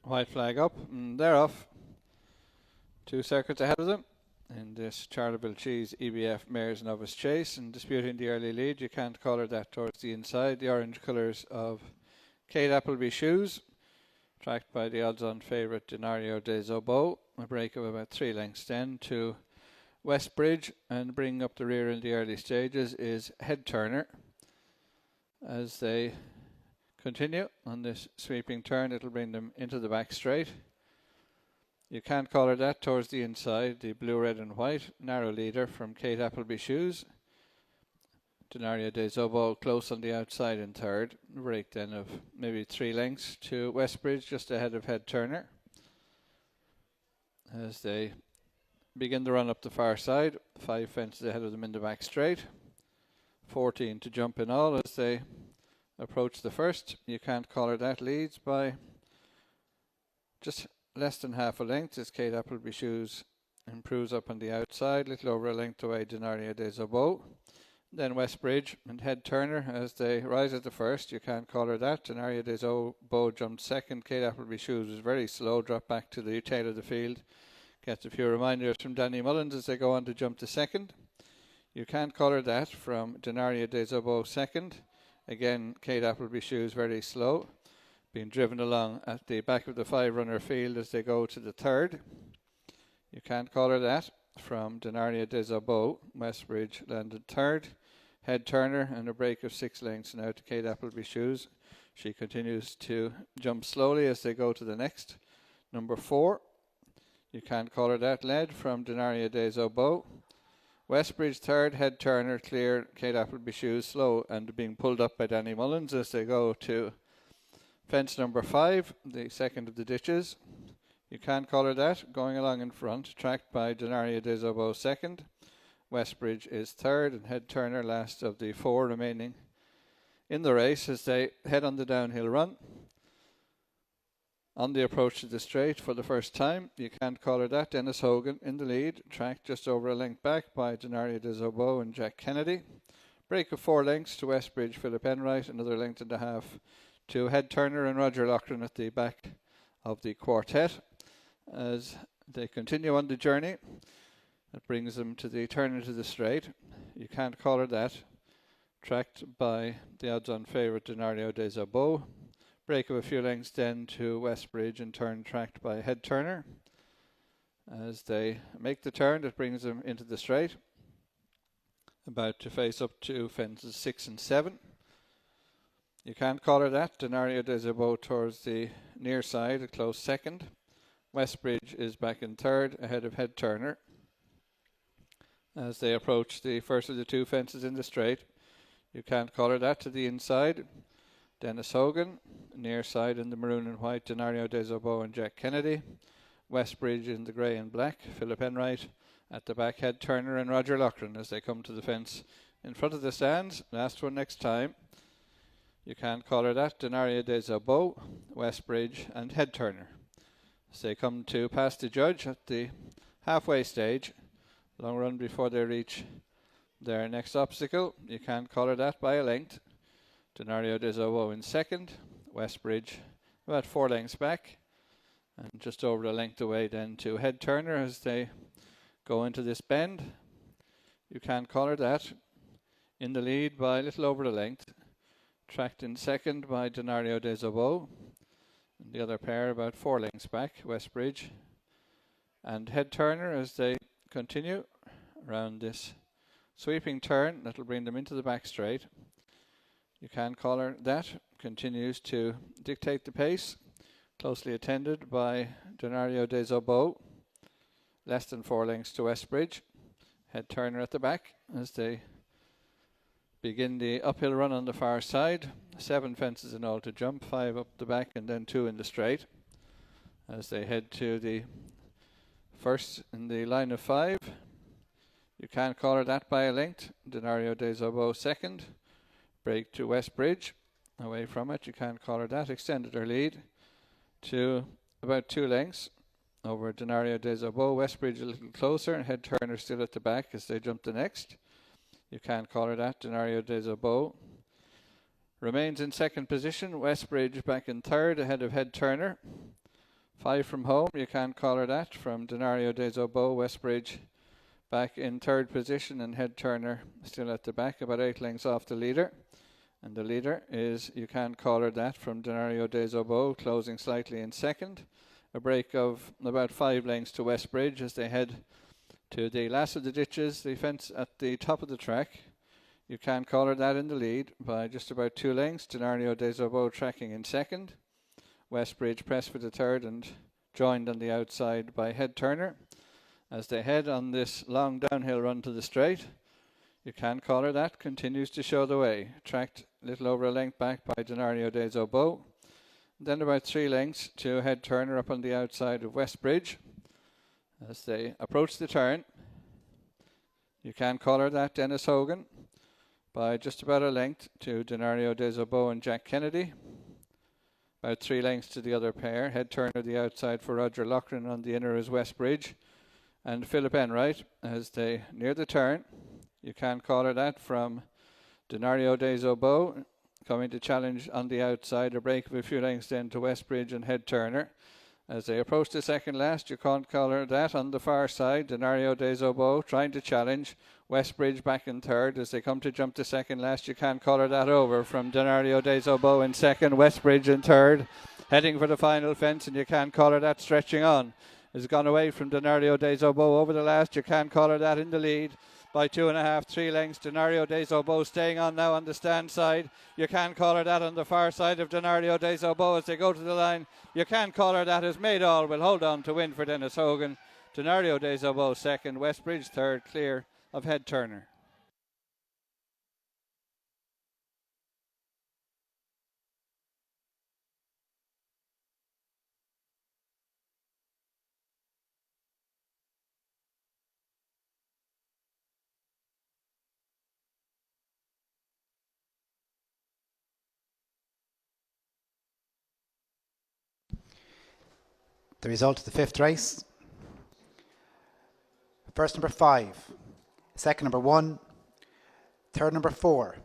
White flag up, and they're off. 2 seconds ahead of them in this Charleville Cheese EBF Mares Novice Chase, and disputing the early lead. Youcantcallherthat towards the inside. The orange colours of Kate Appleby Shoes, tracked by the odds-on favourite Denario des Obeaux. A break of about 3 lengths then to Westbridge, and bringing up the rear in the early stages is Head Turner. As they continue on this sweeping turn, it'll bring them into the back straight. Youcantcallherthat towards the inside, the blue, red and white, narrow leader from Kate Appleby Shoes. Denario des Obeaux close on the outside in third. Break then of maybe 3 lengths to Westbridge, just ahead of Head Turner. As they begin the run up the far side, 5 fences ahead of them in the back straight. 14 to jump in all as they approach the first. Youcantcallherthat leads by just less than half a length as Kate Appleby Shoes improves up on the outside, little over a length away Denario des Obeaux. Then Westbridge and Head Turner as they rise at the first. Youcantcallherthat. Denario des Obeaux jumped second. Kate Appleby Shoes was very slow, dropped back to the tail of the field. Gets a few reminders from Danny Mullins as they go on to jump to second. Youcantcallherthat from Denario des Obeaux second. Again, Kate Appleby Shoes very slow, being driven along at the back of the 5-runner field as they go to the third. Youcantcallherthat from Denario des Obeaux. Westbridge landed third. Head Turner, and a break of 6 lengths now to Kate Appleby Shoes. She continues to jump slowly as they go to the next. Number 4. Youcantcallherthat led from Denario des Obeaux. Westbridge third, Head Turner clear, Kate Appleby Shoes slow and being pulled up by Danny Mullins as they go to fence number 5, the second of the ditches. Youcantcallherthat going along in front, tracked by Denario des Obeaux second. Westbridge is third, and Head Turner last of the 4 remaining in the race as they head on the downhill run. On the approach to the straight for the first time, Youcantcallherthat, Dennis Hogan in the lead, tracked just over a length back by Denario des Obeaux and Jack Kennedy. Break of 4 lengths to Westbridge, Philip Enright, another length and a half to Head Turner and Roger Loughran at the back of the quartet. As they continue on the journey, that brings them to the turn into the straight. Youcantcallherthat, tracked by the odds-on favourite Denario des Obeaux. Break of a few lengths then to Westbridge, in turn tracked by Head Turner. As they make the turn, that brings them into the straight, about to face up to fences 6 and 7. Youcantcallherthat, Denario des Obeaux towards the near side, a close second. Westbridge is back in third, ahead of Head Turner. As they approach the first of the 2 fences in the straight, Youcantcallherthat to the inside. Dennis Hogan, near side in the maroon and white, Denario des Obeaux and Jack Kennedy. Westbridge in the grey and black, Philip Enright. At the back, Head Turner and Roger Loughran as they come to the fence in front of the stands. Last one next time. Youcantcallherthat, Denario des Obeaux, Westbridge and Head Turner. As they come to pass the judge at the halfway stage, long run before they reach their next obstacle. Youcantcallherthat by a length. Denario des Obeaux in second. Westbridge about 4 lengths back, and just over a length away then to Head Turner as they go into this bend. Youcantcallherthat in the lead by a little over a length, tracked in second by Denario des Obeaux, and the other pair about 4 lengths back, Westbridge and Head Turner, as they continue around this sweeping turn that'll bring them into the back straight. Youcantcallherthat continues to dictate the pace, closely attended by Denario des Obeaux, less than 4 lengths to Westbridge. Head Turner at the back as they begin the uphill run on the far side. 7 fences in all to jump, 5 up the back and then 2 in the straight. As they head to the first in the line of 5, Youcantcallherthat by a length, Denario des Obeaux second. Break to Westbridge, away from it. Youcantcallherthat extended her lead to about 2 lengths over Denario des Obeaux. Westbridge a little closer, and Head Turner still at the back as they jump the next. Youcantcallherthat, Denario des Obeaux remains in second position. Westbridge back in third, ahead of Head Turner. 5 from home, Youcantcallherthat from Denario des Obeaux, Westbridge back in third position, and Head Turner still at the back, about 8 lengths off the leader. And the leader is Youcantcallherthat from Denario des Obeaux, closing slightly in second. A break of about 5 lengths to Westbridge as they head to the last of the ditches, the fence at the top of the track. Youcantcallherthat in the lead by just about 2 lengths. Denario des Obeaux tracking in second. Westbridge pressed for the third and joined on the outside by Head Turner. As they head on this long downhill run to the straight, Youcantcallherthat continues to show the way, tracked a little over a length back by Denario des Obeaux. Then about 3 lengths to Head Turner up on the outside of Westbridge. As they approach the turn, Youcantcallherthat, Dennis Hogan, by just about a length to Denario des Obeaux and Jack Kennedy. About 3 lengths to the other pair. Head Turner the outside for Roger Loughlin, on the inner is Westbridge and Philip Enright as they near the turn. Youcantcallherthat from Denario des Obeaux coming to challenge on the outside, a break of a few lengths then to Westbridge and Head Turner. As they approach the second last, Youcantcallherthat on the far side, Denario des Obeaux trying to challenge. Westbridge back in third as they come to jump to second last. Youcantcallherthat over from Denario des Obeaux in second, Westbridge in third, heading for the final fence, and Youcantcallherthat stretching on. Has gone away from Denario des Obeaux over the last. Youcantcallherthat in the lead by 2.5, 3 lengths. Denario des Obeaux staying on now on the stand side. Youcantcallherthat on the far side of Denario des Obeaux as they go to the line. Youcantcallherthat has made all, will hold on to win for Dennis Hogan. Denario des Obeaux second, Westbridge third, clear of Head Turner. The result of the 5th race: first number 5, second number 1, third number 4,